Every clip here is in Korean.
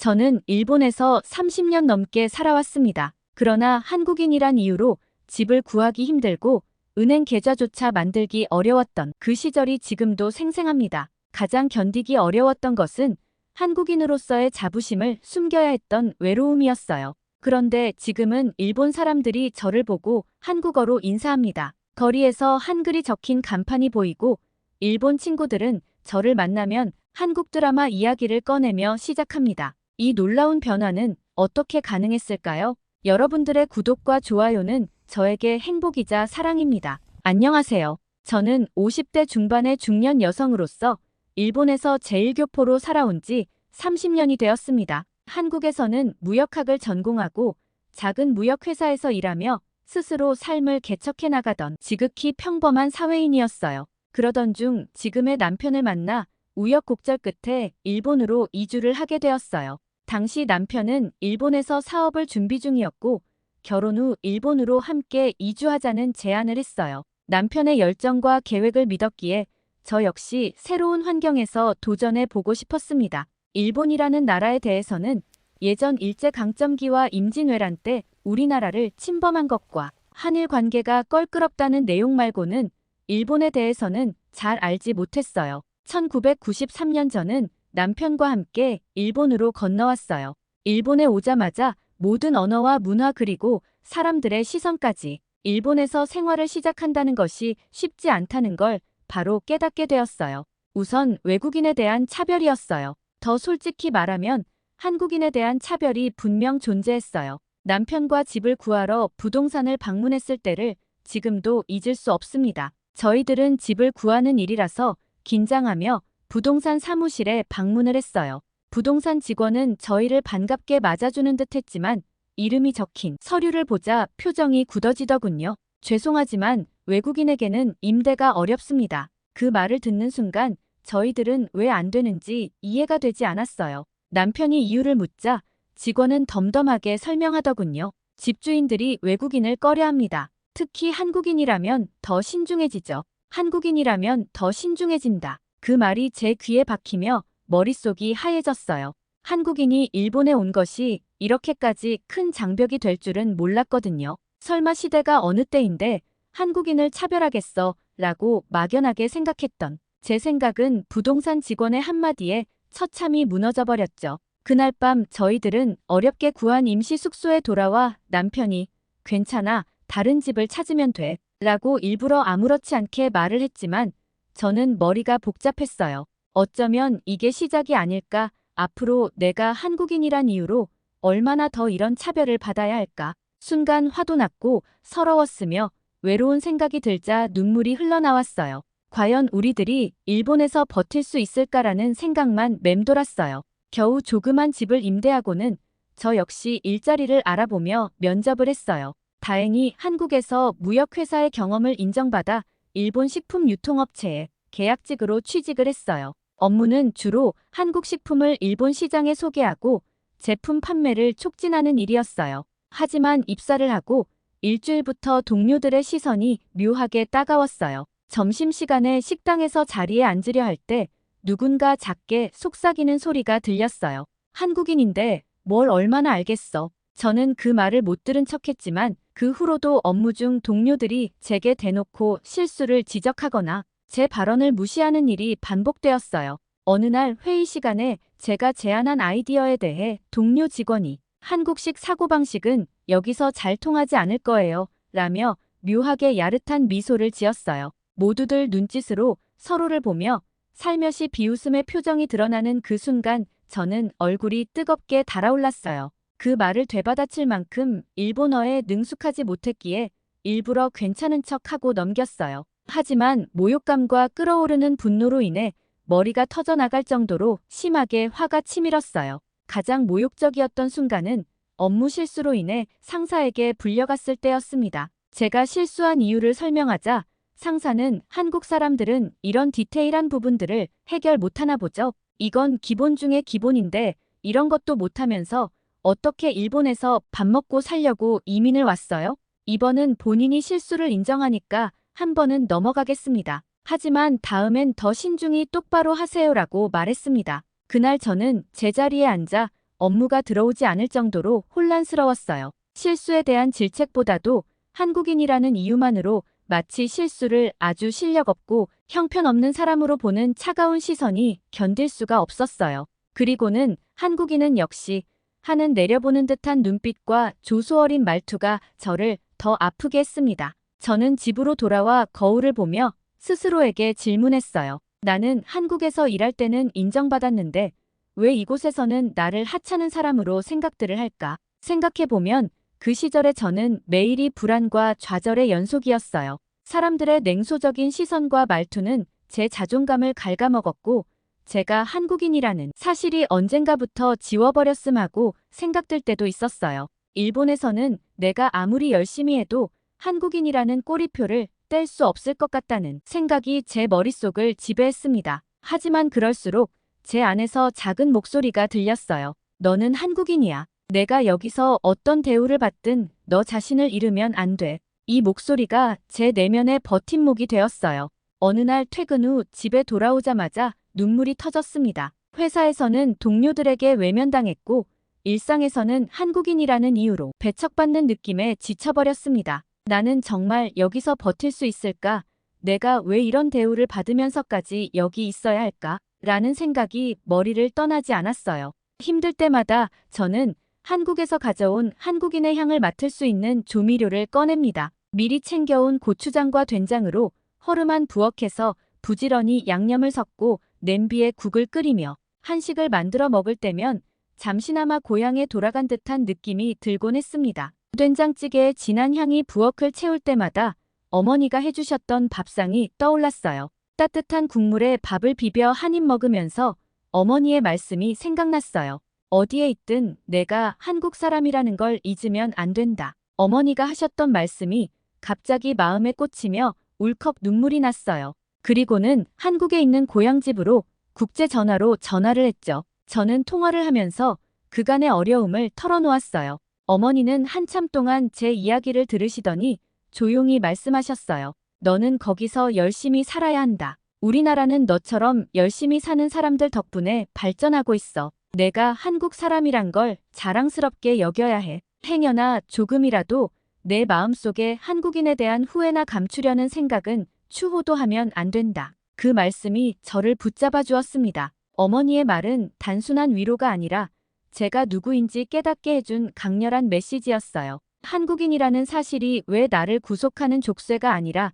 저는 일본에서 30년 넘게 살아왔습니다. 그러나 한국인이란 이유로 집을 구하기 힘들고 은행 계좌조차 만들기 어려웠던 그 시절이 지금도 생생합니다. 가장 견디기 어려웠던 것은 한국인으로서의 자부심을 숨겨야 했던 외로움이었어요. 그런데 지금은 일본 사람들이 저를 보고 한국어로 인사합니다. 거리에서 한글이 적힌 간판이 보이고 일본 친구들은 저를 만나면 한국 드라마 이야기를 꺼내며 시작합니다. 이 놀라운 변화는 어떻게 가능했을까요? 여러분들의 구독과 좋아요는 저에게 행복이자 사랑입니다. 안녕하세요. 저는 50대 중반의 중년 여성으로서 일본에서 제1교포로 살아온 지 30년이 되었습니다. 한국에서는 무역학을 전공하고 작은 무역회사에서 일하며 스스로 삶을 개척해 나가던 지극히 평범한 사회인이었어요. 그러던 중 지금의 남편을 만나 우여곡절 끝에 일본으로 이주를 하게 되었어요. 당시 남편은 일본에서 사업을 준비 중이었고 결혼 후 일본으로 함께 이주하자는 제안을 했어요. 남편의 열정과 계획을 믿었기에 저 역시 새로운 환경에서 도전해 보고 싶었습니다. 일본이라는 나라에 대해서는 예전 일제강점기와 임진왜란 때 우리나라를 침범한 것과 한일 관계가 껄끄럽다는 내용 말고는 일본에 대해서는 잘 알지 못했어요. 1993년 저는 남편과 함께 일본으로 건너왔어요. 일본에 오자마자 모든 언어와 문화 그리고 사람들의 시선까지 일본에서 생활을 시작한다는 것이 쉽지 않다는 걸 바로 깨닫게 되었어요. 우선 외국인에 대한 차별이었어요. 더 솔직히 말하면 한국인에 대한 차별이 분명 존재했어요. 남편과 집을 구하러 부동산을 방문했을 때를 지금도 잊을 수 없습니다. 저희들은 집을 구하는 일이라서 긴장하며 부동산 사무실에 방문을 했어요. 부동산 직원은 저희를 반갑게 맞아주는 듯 했지만 이름이 적힌 서류를 보자 표정이 굳어지더군요. 죄송하지만 외국인에게는 임대가 어렵습니다. 그 말을 듣는 순간 저희들은 왜 안 되는지 이해가 되지 않았어요. 남편이 이유를 묻자 직원은 덤덤하게 설명하더군요. 집주인들이 외국인을 꺼려합니다. 특히 한국인이라면 더 신중해지죠. 한국인이라면 더 신중해진다. 그 말이 제 귀에 박히며 머릿속이 하얘졌어요. 한국인이 일본에 온 것이 이렇게까지 큰 장벽이 될 줄은 몰랐거든요. 설마 시대가 어느 때인데 한국인을 차별하겠어 라고 막연하게 생각했던 제 생각은 부동산 직원의 한마디에 처참히 무너져버렸죠. 그날 밤 저희들은 어렵게 구한 임시 숙소에 돌아와 남편이 괜찮아, 다른 집을 찾으면 돼 라고 일부러 아무렇지 않게 말을 했지만 저는 머리가 복잡했어요. 어쩌면 이게 시작이 아닐까? 앞으로 내가 한국인이란 이유로 얼마나 더 이런 차별을 받아야 할까? 순간 화도 났고 서러웠으며 외로운 생각이 들자 눈물이 흘러나왔어요. 과연 우리들이 일본에서 버틸 수 있을까라는 생각만 맴돌았어요. 겨우 조그만 집을 임대하고는 저 역시 일자리를 알아보며 면접을 했어요. 다행히 한국에서 무역회사의 경험을 인정받아 일본 식품 유통업체에 계약직으로 취직을 했어요. 업무는 주로 한국 식품을 일본 시장에 소개하고 제품 판매를 촉진하는 일이었어요. 하지만 입사를 하고 일주일부터 동료들의 시선이 묘하게 따가웠어요. 점심시간에 식당에서 자리에 앉으려 할 때 누군가 작게 속삭이는 소리가 들렸어요. 한국인인데 뭘 얼마나 알겠어. 저는 그 말을 못 들은 척했지만 그 후로도 업무 중 동료들이 제게 대놓고 실수를 지적하거나 제 발언을 무시하는 일이 반복되었어요. 어느 날 회의 시간에 제가 제안한 아이디어에 대해 동료 직원이 한국식 사고방식은 여기서 잘 통하지 않을 거예요 라며 묘하게 야릇한 미소를 지었어요. 모두들 눈짓으로 서로를 보며 살며시 비웃음의 표정이 드러나는 그 순간 저는 얼굴이 뜨겁게 달아올랐어요. 그 말을 되받아칠 만큼 일본어에 능숙하지 못했기에 일부러 괜찮은 척하고 넘겼어요. 하지만 모욕감과 끓어오르는 분노로 인해 머리가 터져나갈 정도로 심하게 화가 치밀었어요. 가장 모욕적이었던 순간은 업무 실수로 인해 상사에게 불려갔을 때였습니다. 제가 실수한 이유를 설명하자 상사는 한국 사람들은 이런 디테일한 부분들을 해결 못하나 보죠. 이건 기본 중에 기본인데 이런 것도 못하면서 어떻게 일본에서 밥 먹고 살려고 이민을 왔어요? 이번은 본인이 실수를 인정하니까 한 번은 넘어가겠습니다. 하지만 다음엔 더 신중히 똑바로 하세요라고 말했습니다. 그날 저는 제자리에 앉아 업무가 들어오지 않을 정도로 혼란스러웠어요. 실수에 대한 질책보다도 한국인이라는 이유만으로 마치 실수를 아주 실력 없고 형편없는 사람으로 보는 차가운 시선이 견딜 수가 없었어요. 그리고는 한국인은 역시 하는 내려보는 듯한 눈빛과 조소어린 말투가 저를 더 아프게 했습니다. 저는 집으로 돌아와 거울을 보며 스스로에게 질문했어요. 나는 한국에서 일할 때는 인정받았는데 왜 이곳에서는 나를 하찮은 사람으로 생각들을 할까? 생각해보면 그 시절의 저는 매일이 불안과 좌절의 연속이었어요. 사람들의 냉소적인 시선과 말투는 제 자존감을 갉아먹었고 제가 한국인이라는 사실이 언젠가부터 지워버렸음 하고 생각들 때도 있었어요. 일본에서는 내가 아무리 열심히 해도 한국인이라는 꼬리표를 뗄 수 없을 것 같다는 생각이 제 머릿속을 지배했습니다. 하지만 그럴수록 제 안에서 작은 목소리가 들렸어요. 너는 한국인이야. 내가 여기서 어떤 대우를 받든 너 자신을 잃으면 안 돼. 이 목소리가 제 내면의 버팀목이 되었어요. 어느 날 퇴근 후 집에 돌아오자마자 눈물이 터졌습니다. 회사에서는 동료들에게 외면당했고 일상에서는 한국인이라는 이유로 배척받는 느낌에 지쳐버렸습니다. 나는 정말 여기서 버틸 수 있을까? 내가 왜 이런 대우를 받으면서까지 여기 있어야 할까? 라는 생각이 머리를 떠나지 않았어요. 힘들 때마다 저는 한국에서 가져온 한국인의 향을 맡을 수 있는 조미료를 꺼냅니다. 미리 챙겨온 고추장과 된장으로 허름한 부엌에서 부지런히 양념을 섞고 냄비에 국을 끓이며 한식을 만들어 먹을 때면 잠시나마 고향에 돌아간 듯한 느낌이 들곤 했습니다. 된장찌개의 진한 향이 부엌을 채울 때마다 어머니가 해주셨던 밥상이 떠올랐어요. 따뜻한 국물에 밥을 비벼 한 입 먹으면서 어머니의 말씀이 생각났어요. 어디에 있든 내가 한국 사람이라는 걸 잊으면 안 된다. 어머니가 하셨던 말씀이 갑자기 마음에 꽂히며 울컥 눈물이 났어요. 그리고는 한국에 있는 고향집으로 국제 전화로 전화를 했죠. 저는 통화를 하면서 그간의 어려움을 털어놓았어요. 어머니는 한참 동안 제 이야기를 들으시더니 조용히 말씀하셨어요. 너는 거기서 열심히 살아야 한다. 우리나라는 너처럼 열심히 사는 사람들 덕분에 발전하고 있어. 내가 한국 사람이란 걸 자랑스럽게 여겨야 해. 행여나 조금이라도 내 마음속에 한국인에 대한 후회나 감추려는 생각은 추호도 하면 안 된다. 그 말씀이 저를 붙잡아 주었습니다. 어머니의 말은 단순한 위로가 아니라 제가 누구인지 깨닫게 해준 강렬한 메시지였어요. 한국인이라는 사실이 왜 나를 구속하는 족쇄가 아니라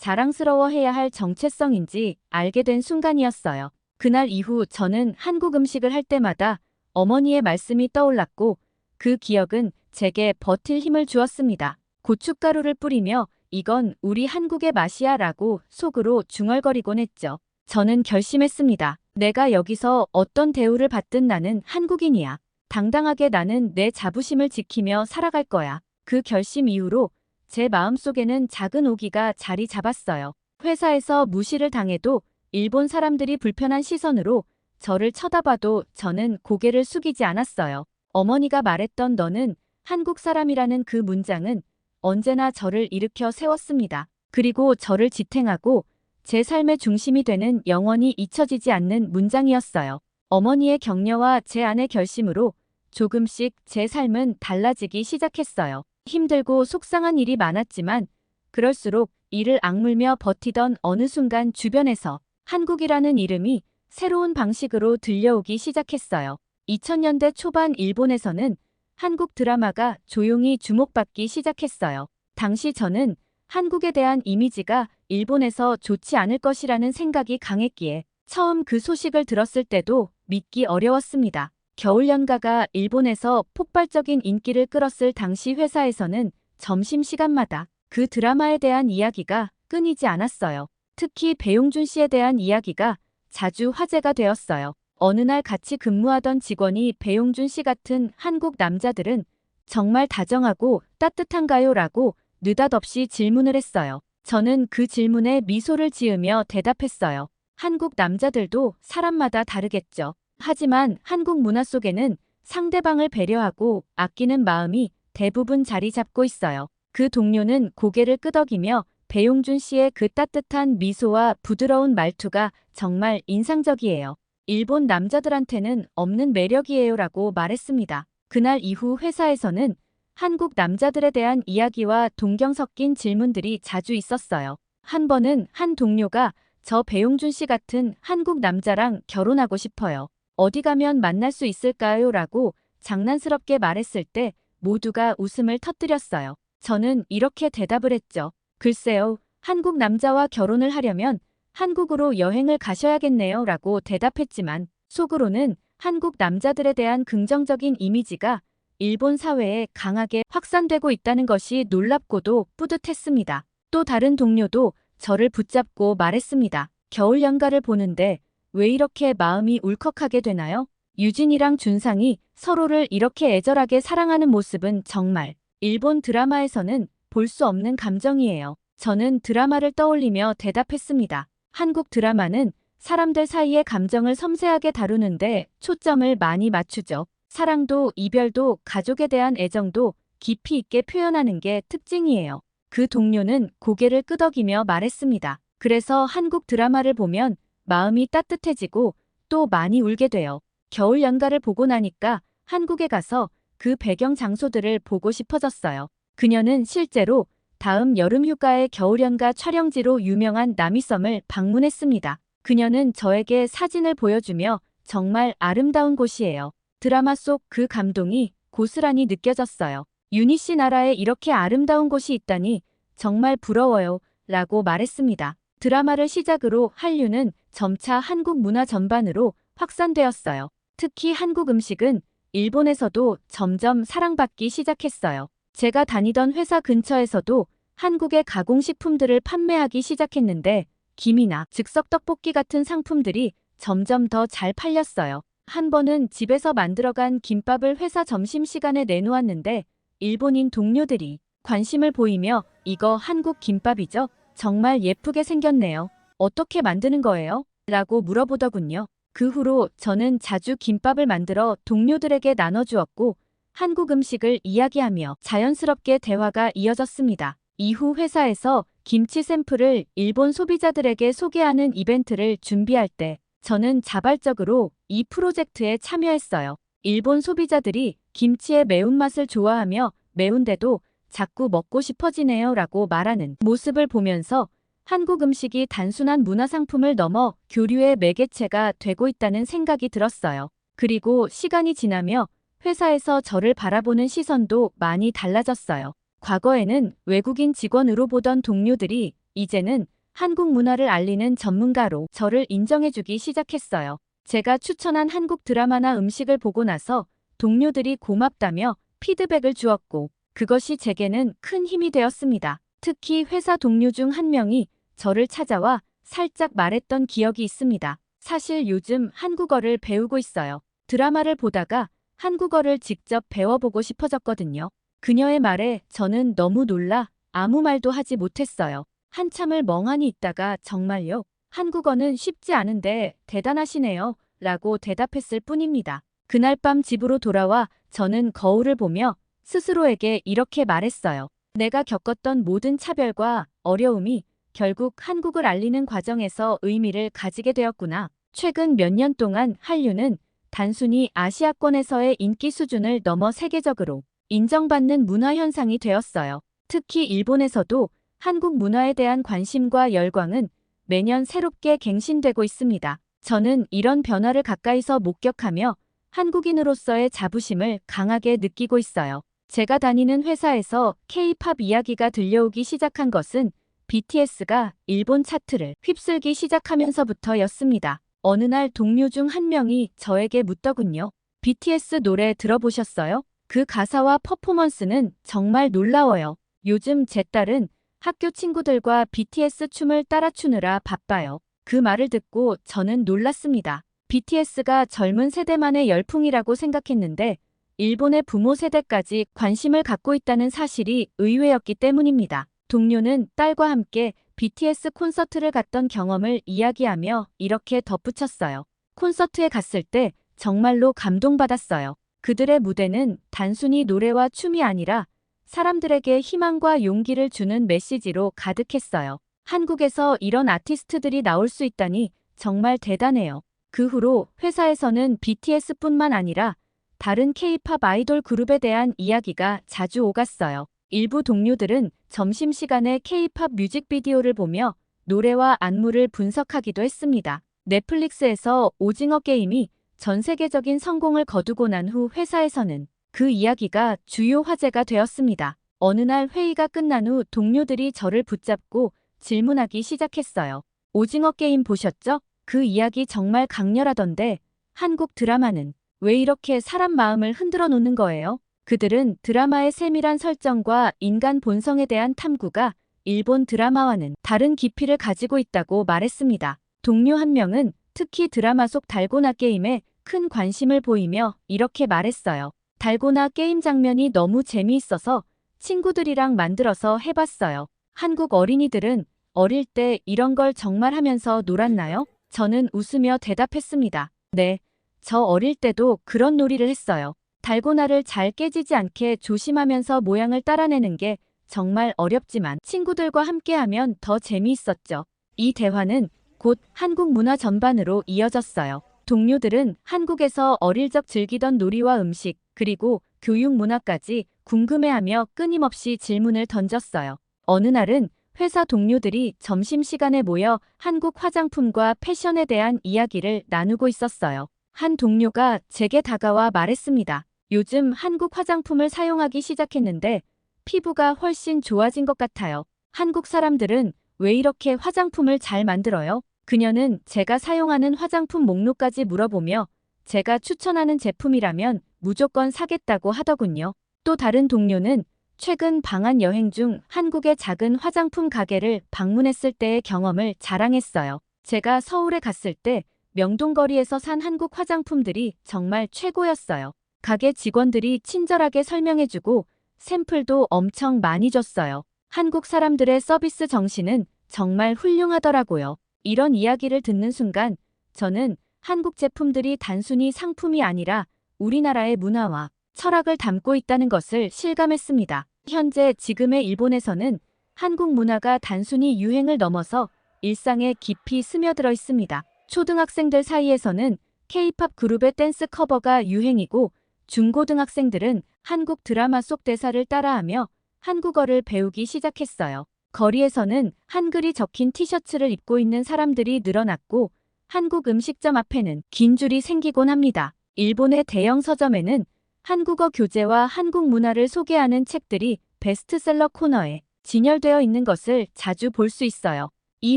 자랑스러워해야 할 정체성인지 알게 된 순간이었어요. 그날 이후 저는 한국 음식을 할 때마다 어머니의 말씀이 떠올랐고 그 기억은 제게 버틸 힘을 주었습니다. 고춧가루를 뿌리며 이건 우리 한국의 맛이야 라고 속으로 중얼거리곤 했죠. 저는 결심했습니다. 내가 여기서 어떤 대우를 받든 나는 한국인이야. 당당하게 나는 내 자부심을 지키며 살아갈 거야. 그 결심 이후로 제 마음속에는 작은 오기가 자리 잡았어요. 회사에서 무시를 당해도 일본 사람들이 불편한 시선으로 저를 쳐다봐도 저는 고개를 숙이지 않았어요. 어머니가 말했던 너는 한국 사람이라는 그 문장은 언제나 저를 일으켜 세웠습니다. 그리고 저를 지탱하고 제 삶의 중심이 되는 영원히 잊혀지지 않는 문장이었어요. 어머니의 격려와 제 안의 결심으로 조금씩 제 삶은 달라지기 시작했어요. 힘들고 속상한 일이 많았지만 그럴수록 이를 악물며 버티던 어느 순간 주변에서 한국이라는 이름이 새로운 방식으로 들려오기 시작했어요. 2000년대 초반 일본에서는 한국 드라마가 조용히 주목받기 시작했어요. 당시 저는 한국에 대한 이미지가 일본에서 좋지 않을 것이라는 생각이 강했기에 처음 그 소식을 들었을 때도 믿기 어려웠습니다. 겨울연가가 일본에서 폭발적인 인기를 끌었을 당시 회사에서는 점심시간마다 그 드라마에 대한 이야기가 끊이지 않았어요. 특히 배용준 씨에 대한 이야기가 자주 화제가 되었어요. 어느 날 같이 근무하던 직원이 배용준 씨 같은 한국 남자들은 정말 다정하고 따뜻한가요? 라고 느닷없이 질문을 했어요. 저는 그 질문에 미소를 지으며 대답했어요. 한국 남자들도 사람마다 다르겠죠. 하지만 한국 문화 속에는 상대방을 배려하고 아끼는 마음이 대부분 자리 잡고 있어요. 그 동료는 고개를 끄덕이며 배용준 씨의 그 따뜻한 미소와 부드러운 말투가 정말 인상적이에요. 일본 남자들한테는 없는 매력이에요 라고 말했습니다. 그날 이후 회사에서는 한국 남자들에 대한 이야기와 동경 섞인 질문들이 자주 있었어요. 한 번은 한 동료가 저 배용준 씨 같은 한국 남자랑 결혼하고 싶어요. 어디 가면 만날 수 있을까요? 라고 장난스럽게 말했을 때 모두가 웃음을 터뜨렸어요. 저는 이렇게 대답을 했죠. 글쎄요, 한국 남자와 결혼을 하려면 한국으로 여행을 가셔야겠네요. 라고 대답했지만 속으로는 한국 남자들에 대한 긍정적인 이미지가 일본 사회에 강하게 확산되고 있다는 것이 놀랍고도 뿌듯했습니다. 또 다른 동료도 저를 붙잡고 말했습니다. 겨울 연가를 보는데 왜 이렇게 마음이 울컥하게 되나요? 유진이랑 준상이 서로를 이렇게 애절하게 사랑하는 모습은 정말 일본 드라마에서는 볼 수 없는 감정이에요. 저는 드라마를 떠올리며 대답했습니다. 한국 드라마는 사람들 사이의 감정을 섬세하게 다루는데 초점을 많이 맞추죠. 사랑도 이별도 가족에 대한 애정도 깊이 있게 표현하는 게 특징이에요. 그 동료는 고개를 끄덕이며 말했습니다. 그래서 한국 드라마를 보면 마음이 따뜻해지고 또 많이 울게 돼요. 겨울 연가를 보고 나니까 한국에 가서 그 배경 장소들을 보고 싶어졌어요. 그녀는 실제로 다음 여름 휴가의 겨울연가 촬영지로 유명한 나미섬을 방문했습니다. 그녀는 저에게 사진을 보여주며 정말 아름다운 곳이에요. 드라마 속 그 감동이 고스란히 느껴졌어요. 유니 씨 나라에 이렇게 아름다운 곳이 있다니 정말 부러워요. 라고 말했습니다. 드라마를 시작으로 한류는 점차 한국 문화 전반으로 확산되었어요. 특히 한국 음식은 일본에서도 점점 사랑받기 시작했어요. 제가 다니던 회사 근처에서도 한국의 가공식품들을 판매하기 시작했는데 김이나 즉석 떡볶이 같은 상품들이 점점 더 잘 팔렸어요. 한 번은 집에서 만들어간 김밥을 회사 점심시간에 내놓았는데 일본인 동료들이 관심을 보이며 이거 한국 김밥이죠? 정말 예쁘게 생겼네요. 어떻게 만드는 거예요? 라고 물어보더군요. 그 후로 저는 자주 김밥을 만들어 동료들에게 나눠주었고 한국 음식을 이야기하며 자연스럽게 대화가 이어졌습니다. 이후 회사에서 김치 샘플을 일본 소비자들에게 소개하는 이벤트를 준비할 때 저는 자발적으로 이 프로젝트에 참여했어요. 일본 소비자들이 김치의 매운맛을 좋아하며 매운데도 자꾸 먹고 싶어지네요 라고 말하는 모습을 보면서 한국 음식이 단순한 문화상품을 넘어 교류의 매개체가 되고 있다는 생각이 들었어요. 그리고 시간이 지나며 회사에서 저를 바라보는 시선도 많이 달라졌어요. 과거에는 외국인 직원으로 보던 동료들이 이제는 한국 문화를 알리는 전문가로 저를 인정해주기 시작했어요. 제가 추천한 한국 드라마나 음식을 보고 나서 동료들이 고맙다며 피드백을 주었고 그것이 제게는 큰 힘이 되었습니다. 특히 회사 동료 중 한 명이 저를 찾아와 살짝 말했던 기억이 있습니다. 사실 요즘 한국어를 배우고 있어요. 드라마를 보다가 한국어를 직접 배워보고 싶어졌거든요. 그녀의 말에 저는 너무 놀라 아무 말도 하지 못했어요. 한참을 멍하니 있다가 정말요? 한국어는 쉽지 않은데 대단하시네요. 라고 대답했을 뿐입니다. 그날 밤 집으로 돌아와 저는 거울을 보며 스스로에게 이렇게 말했어요. 내가 겪었던 모든 차별과 어려움이 결국 한국을 알리는 과정에서 의미를 가지게 되었구나. 최근 몇 년 동안 한류는 단순히 아시아권에서의 인기 수준을 넘어 세계적으로 인정받는 문화 현상이 되었어요. 특히 일본에서도 한국 문화에 대한 관심과 열광은 매년 새롭게 갱신되고 있습니다. 저는 이런 변화를 가까이서 목격하며 한국인으로서의 자부심을 강하게 느끼고 있어요. 제가 다니는 회사에서 K-팝 이야기가 들려오기 시작한 것은 BTS가 일본 차트를 휩쓸기 시작하면서부터였습니다. 어느 날 동료 중 한 명이 저에게 묻더군요. BTS 노래 들어보셨어요? 그 가사와 퍼포먼스는 정말 놀라워요. 요즘 제 딸은 학교 친구들과 BTS 춤을 따라 추느라 바빠요. 그 말을 듣고 저는 놀랐습니다. BTS가 젊은 세대만의 열풍이라고 생각했는데 일본의 부모 세대까지 관심을 갖고 있다는 사실이 의외였기 때문입니다. 동료는 딸과 함께 BTS 콘서트를 갔던 경험을 이야기하며 이렇게 덧붙였어요. 콘서트에 갔을 때 정말로 감동받았어요. 그들의 무대는 단순히 노래와 춤이 아니라 사람들에게 희망과 용기를 주는 메시지로 가득했어요. 한국에서 이런 아티스트들이 나올 수 있다니 정말 대단해요. 그 후로 회사에서는 BTS뿐만 아니라 다른 K-팝 아이돌 그룹에 대한 이야기가 자주 오갔어요. 일부 동료들은 점심시간에 K-팝 뮤직비디오를 보며 노래와 안무를 분석하기도 했습니다. 넷플릭스에서 오징어 게임이 전 세계적인 성공을 거두고 난 후 회사에서는 그 이야기가 주요 화제가 되었습니다. 어느 날 회의가 끝난 후 동료들이 저를 붙잡고 질문하기 시작했어요. 오징어 게임 보셨죠? 그 이야기 정말 강렬하던데 한국 드라마는 왜 이렇게 사람 마음을 흔들어 놓는 거예요? 그들은 드라마의 세밀한 설정과 인간 본성에 대한 탐구가 일본 드라마와는 다른 깊이를 가지고 있다고 말했습니다. 동료 한 명은 특히 드라마 속 달고나 게임에 큰 관심을 보이며 이렇게 말했어요. 달고나 게임 장면이 너무 재미있어서 친구들이랑 만들어서 해봤어요. 한국 어린이들은 어릴 때 이런 걸 정말 하면서 놀았나요? 저는 웃으며 대답했습니다. 네, 저 어릴 때도 그런 놀이를 했어요. 달고나를 잘 깨지지 않게 조심하면서 모양을 따라내는 게 정말 어렵지만 친구들과 함께하면 더 재미있었죠. 이 대화는 곧 한국 문화 전반으로 이어졌어요. 동료들은 한국에서 어릴 적 즐기던 놀이와 음식, 그리고 교육 문화까지 궁금해하며 끊임없이 질문을 던졌어요. 어느 날은 회사 동료들이 점심시간에 모여 한국 화장품과 패션에 대한 이야기를 나누고 있었어요. 한 동료가 제게 다가와 말했습니다. 요즘 한국 화장품을 사용하기 시작했는데 피부가 훨씬 좋아진 것 같아요. 한국 사람들은 왜 이렇게 화장품을 잘 만들어요? 그녀는 제가 사용하는 화장품 목록까지 물어보며 제가 추천하는 제품이라면 무조건 사겠다고 하더군요. 또 다른 동료는 최근 방한 여행 중 한국의 작은 화장품 가게를 방문했을 때의 경험을 자랑했어요. 제가 서울에 갔을 때 명동거리에서 산 한국 화장품들이 정말 최고였어요. 가게 직원들이 친절하게 설명해주고 샘플도 엄청 많이 줬어요. 한국 사람들의 서비스 정신은 정말 훌륭하더라고요. 이런 이야기를 듣는 순간 저는 한국 제품들이 단순히 상품이 아니라 우리나라의 문화와 철학을 담고 있다는 것을 실감했습니다. 현재 지금의 일본에서는 한국 문화가 단순히 유행을 넘어서 일상에 깊이 스며들어 있습니다. 초등학생들 사이에서는 K-팝 그룹의 댄스 커버가 유행이고 중고등학생들은 한국 드라마 속 대사를 따라하며 한국어를 배우기 시작했어요. 거리에서는 한글이 적힌 티셔츠를 입고 있는 사람들이 늘어났고 한국 음식점 앞에는 긴 줄이 생기곤 합니다. 일본의 대형 서점에는 한국어 교재와 한국 문화를 소개하는 책들이 베스트셀러 코너에 진열되어 있는 것을 자주 볼 수 있어요. 이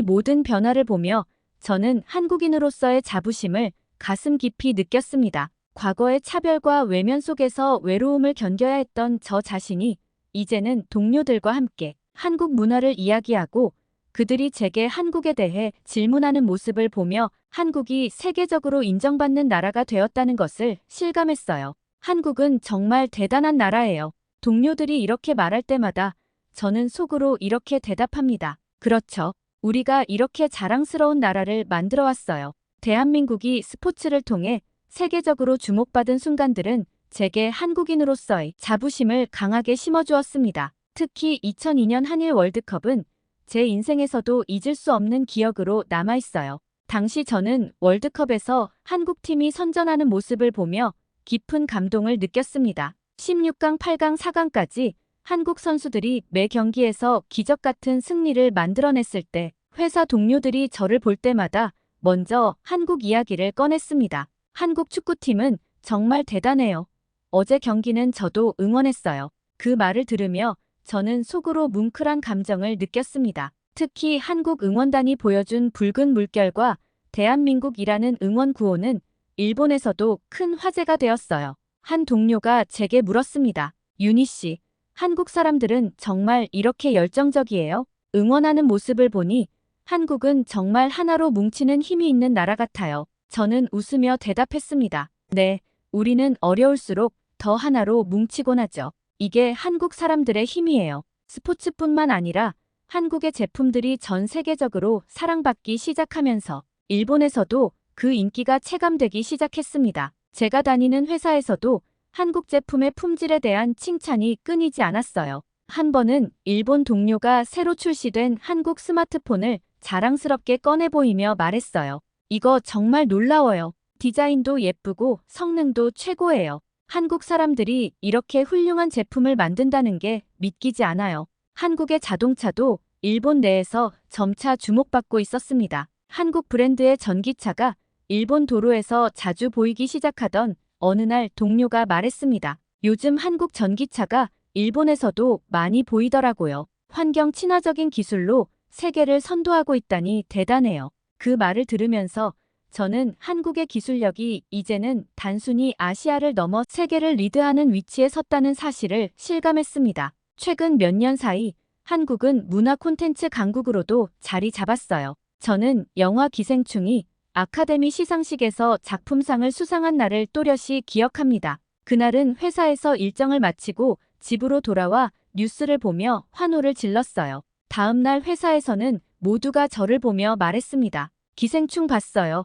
모든 변화를 보며 저는 한국인으로서의 자부심을 가슴 깊이 느꼈습니다. 과거의 차별과 외면 속에서 외로움을 견뎌야 했던 저 자신이 이제는 동료들과 함께 한국 문화를 이야기하고 그들이 제게 한국에 대해 질문하는 모습을 보며 한국이 세계적으로 인정받는 나라가 되었다는 것을 실감했어요. 한국은 정말 대단한 나라예요. 동료들이 이렇게 말할 때마다 저는 속으로 이렇게 대답합니다. 그렇죠. 우리가 이렇게 자랑스러운 나라를 만들어 왔어요. 대한민국이 스포츠를 통해 세계적으로 주목받은 순간들은 제게 한국인으로서의 자부심을 강하게 심어주었습니다. 특히 2002년 한일 월드컵은 제 인생에서도 잊을 수 없는 기억으로 남아있어요. 당시 저는 월드컵에서 한국팀이 선전하는 모습을 보며 깊은 감동을 느꼈습니다. 16강, 8강, 4강까지 한국 선수들이 매 경기에서 기적 같은 승리를 만들어냈을 때 회사 동료들이 저를 볼 때마다 먼저 한국 이야기를 꺼냈습니다. 한국 축구팀은 정말 대단해요. 어제 경기는 저도 응원했어요. 그 말을 들으며 저는 속으로 뭉클한 감정을 느꼈습니다. 특히 한국 응원단이 보여준 붉은 물결과 대한민국이라는 응원 구호는 일본에서도 큰 화제가 되었어요. 한 동료가 제게 물었습니다. 유니 씨, 한국 사람들은 정말 이렇게 열정적이에요? 응원하는 모습을 보니 한국은 정말 하나로 뭉치는 힘이 있는 나라 같아요. 저는 웃으며 대답했습니다. 네, 우리는 어려울수록 더 하나로 뭉치곤 하죠. 이게 한국 사람들의 힘이에요. 스포츠뿐만 아니라 한국의 제품들이 전 세계적으로 사랑받기 시작하면서 일본에서도 그 인기가 체감되기 시작했습니다. 제가 다니는 회사에서도 한국 제품의 품질에 대한 칭찬이 끊이지 않았어요. 한 번은 일본 동료가 새로 출시된 한국 스마트폰을 자랑스럽게 꺼내 보이며 말했어요. 이거 정말 놀라워요. 디자인도 예쁘고 성능도 최고예요. 한국 사람들이 이렇게 훌륭한 제품을 만든다는 게 믿기지 않아요. 한국의 자동차도 일본 내에서 점차 주목받고 있었습니다. 한국 브랜드의 전기차가 일본 도로에서 자주 보이기 시작하던 어느 날 동료가 말했습니다. 요즘 한국 전기차가 일본에서도 많이 보이더라고요. 환경 친화적인 기술로 세계를 선도하고 있다니 대단해요. 그 말을 들으면서 저는 한국의 기술력이 이제는 단순히 아시아를 넘어 세계를 리드하는 위치에 섰다는 사실을 실감했습니다. 최근 몇 년 사이 한국은 문화 콘텐츠 강국으로도 자리 잡았어요. 저는 영화 기생충이 아카데미 시상식에서 작품상을 수상한 날을 또렷이 기억합니다. 그날은 회사에서 일정을 마치고 집으로 돌아와 뉴스를 보며 환호를 질렀어요. 다음 날 회사에서는 모두가 저를 보며 말했습니다. 기생충 봤어요.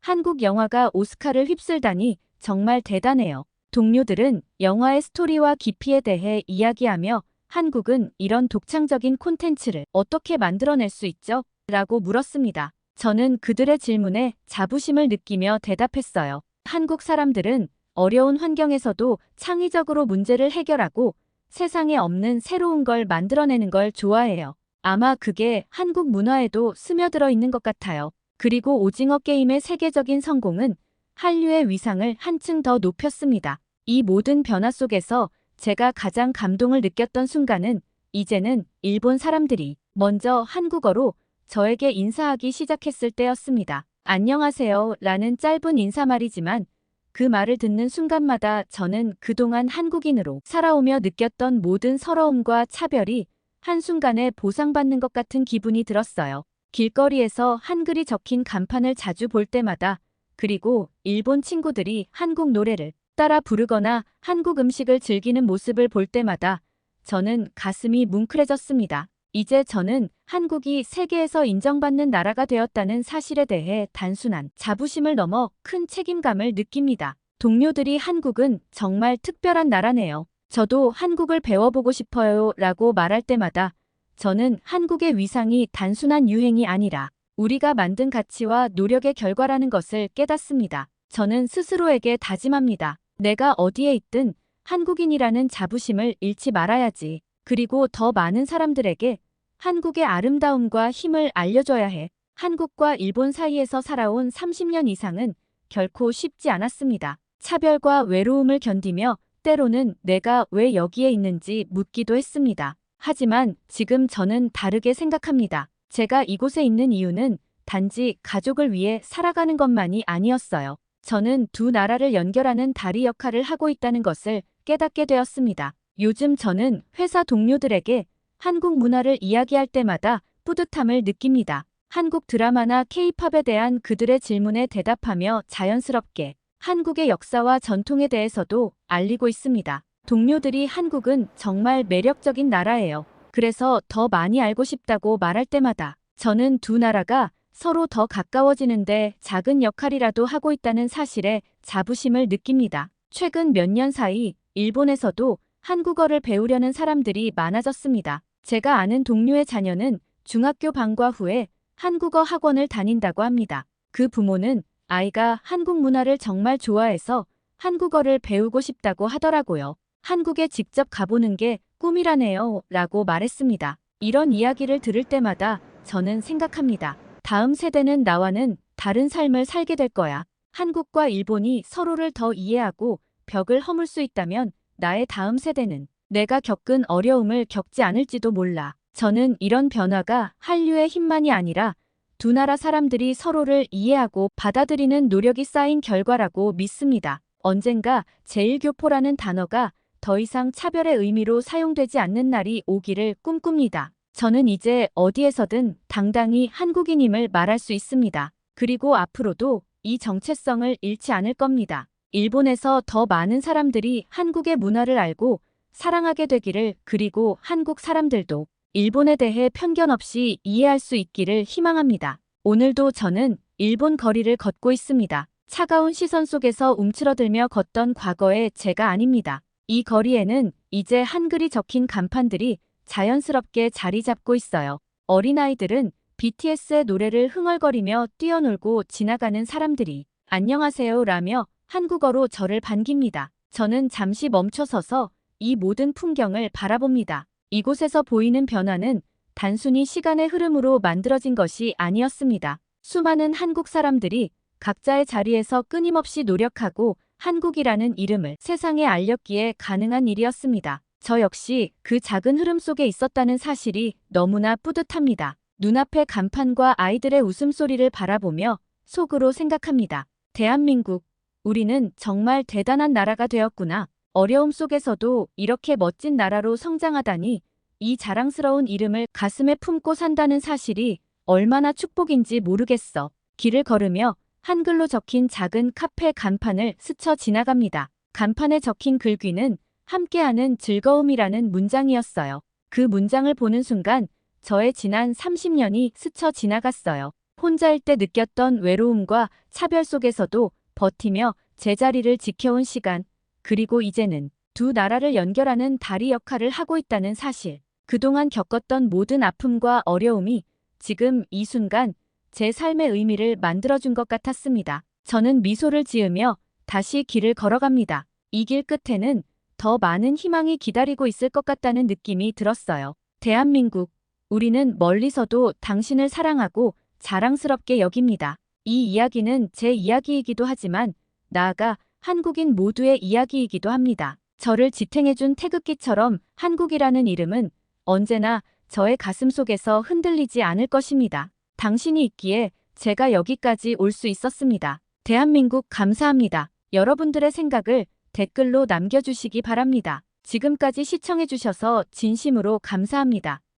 한국 영화가 오스카를 휩쓸다니 정말 대단해요. 동료들은 영화의 스토리와 깊이에 대해 이야기하며 한국은 이런 독창적인 콘텐츠를 어떻게 만들어낼 수 있죠? 라고 물었습니다. 저는 그들의 질문에 자부심을 느끼며 대답했어요. 한국 사람들은 어려운 환경에서도 창의적으로 문제를 해결하고 세상에 없는 새로운 걸 만들어내는 걸 좋아해요. 아마 그게 한국 문화에도 스며들어 있는 것 같아요. 그리고 오징어 게임의 세계적인 성공은 한류의 위상을 한층 더 높였습니다. 이 모든 변화 속에서 제가 가장 감동을 느꼈던 순간은 이제는 일본 사람들이 먼저 한국어로 저에게 인사하기 시작했을 때였습니다. 안녕하세요 라는 짧은 인사말이지만 그 말을 듣는 순간마다 저는 그동안 한국인으로 살아오며 느꼈던 모든 서러움과 차별이 한순간에 보상받는 것 같은 기분이 들었어요. 길거리에서 한글이 적힌 간판을 자주 볼 때마다, 그리고 일본 친구들이 한국 노래를 따라 부르거나 한국 음식을 즐기는 모습을 볼 때마다 저는 가슴이 뭉클해졌습니다. 이제 저는 한국이 세계에서 인정받는 나라가 되었다는 사실에 대해 단순한 자부심을 넘어 큰 책임감을 느낍니다. 동료들이 한국은 정말 특별한 나라네요. 저도 한국을 배워보고 싶어요 라고 말할 때마다 저는 한국의 위상이 단순한 유행이 아니라 우리가 만든 가치와 노력의 결과라는 것을 깨닫습니다. 저는 스스로에게 다짐합니다. 내가 어디에 있든 한국인이라는 자부심을 잃지 말아야지. 그리고 더 많은 사람들에게 한국의 아름다움과 힘을 알려줘야 해. 한국과 일본 사이에서 살아온 30년 이상은 결코 쉽지 않았습니다. 차별과 외로움을 견디며 때로는 내가 왜 여기에 있는지 묻기도 했습니다. 하지만 지금 저는 다르게 생각합니다. 제가 이곳에 있는 이유는 단지 가족을 위해 살아가는 것만이 아니었어요. 저는 두 나라를 연결하는 다리 역할을 하고 있다는 것을 깨닫게 되었습니다. 요즘 저는 회사 동료들에게 한국 문화를 이야기할 때마다 뿌듯함을 느낍니다. 한국 드라마나 K-팝에 대한 그들의 질문에 대답하며 자연스럽게 한국의 역사와 전통에 대해서도 알리고 있습니다. 동료들이 한국은 정말 매력적인 나라예요. 그래서 더 많이 알고 싶다고 말할 때마다 저는 두 나라가 서로 더 가까워지는데 작은 역할이라도 하고 있다는 사실에 자부심을 느낍니다. 최근 몇 년 사이 일본에서도 한국어를 배우려는 사람들이 많아졌습니다. 제가 아는 동료의 자녀는 중학교 방과 후에 한국어 학원을 다닌다고 합니다. 그 부모는 아이가 한국 문화를 정말 좋아해서 한국어를 배우고 싶다고 하더라고요. 한국에 직접 가보는 게 꿈이라네요 라고 말했습니다. 이런 이야기를 들을 때마다 저는 생각합니다. 다음 세대는 나와는 다른 삶을 살게 될 거야. 한국과 일본이 서로를 더 이해하고 벽을 허물 수 있다면 나의 다음 세대는 내가 겪은 어려움을 겪지 않을지도 몰라. 저는 이런 변화가 한류의 힘만이 아니라 두 나라 사람들이 서로를 이해하고 받아들이는 노력이 쌓인 결과라고 믿습니다. 언젠가 제1교포라는 단어가 더 이상 차별의 의미로 사용되지 않는 날이 오기를 꿈꿉니다. 저는 이제 어디에서든 당당히 한국인임을 말할 수 있습니다. 그리고 앞으로도 이 정체성을 잃지 않을 겁니다. 일본에서 더 많은 사람들이 한국의 문화를 알고 사랑하게 되기를, 그리고 한국 사람들도 일본에 대해 편견 없이 이해할 수 있기를 희망합니다. 오늘도 저는 일본 거리를 걷고 있습니다. 차가운 시선 속에서 움츠러들며 걷던 과거의 제가 아닙니다. 이 거리에는 이제 한글이 적힌 간판들이 자연스럽게 자리 잡고 있어요. 어린아이들은 BTS의 노래를 흥얼거리며 뛰어놀고 지나가는 사람들이 안녕하세요 라며 한국어로 저를 반깁니다. 저는 잠시 멈춰서서 이 모든 풍경을 바라봅니다. 이곳에서 보이는 변화는 단순히 시간의 흐름으로 만들어진 것이 아니었습니다. 수많은 한국 사람들이 각자의 자리에서 끊임없이 노력하고 한국이라는 이름을 세상에 알렸기에 가능한 일이었습니다. 저 역시 그 작은 흐름 속에 있었다는 사실이 너무나 뿌듯합니다. 눈앞의 간판과 아이들의 웃음소리를 바라보며 속으로 생각합니다. 대한민국, 우리는 정말 대단한 나라가 되었구나. 어려움 속에서도 이렇게 멋진 나라로 성장하다니 이 자랑스러운 이름을 가슴에 품고 산다는 사실이 얼마나 축복인지 모르겠어. 길을 걸으며 한글로 적힌 작은 카페 간판을 스쳐 지나갑니다. 간판에 적힌 글귀는 함께하는 즐거움이라는 문장이었어요. 그 문장을 보는 순간 저의 지난 30년이 스쳐 지나갔어요. 혼자일 때 느꼈던 외로움과 차별 속에서도 버티며 제자리를 지켜온 시간, 그리고 이제는 두 나라를 연결하는 다리 역할을 하고 있다는 사실. 그동안 겪었던 모든 아픔과 어려움이 지금 이 순간 제 삶의 의미를 만들어준 것 같았습니다. 저는 미소를 지으며 다시 길을 걸어갑니다. 이 길 끝에는 더 많은 희망이 기다리고 있을 것 같다는 느낌이 들었어요. 대한민국, 우리는 멀리서도 당신을 사랑하고 자랑스럽게 여깁니다. 이 이야기는 제 이야기이기도 하지만 나아가 한국인 모두의 이야기이기도 합니다. 저를 지탱해준 태극기처럼 한국이라는 이름은 언제나 저의 가슴 속에서 흔들리지 않을 것입니다. 당신이 있기에 제가 여기까지 올 수 있었습니다. 대한민국 감사합니다. 여러분들의 생각을 댓글로 남겨주시기 바랍니다. 지금까지 시청해주셔서 진심으로 감사합니다.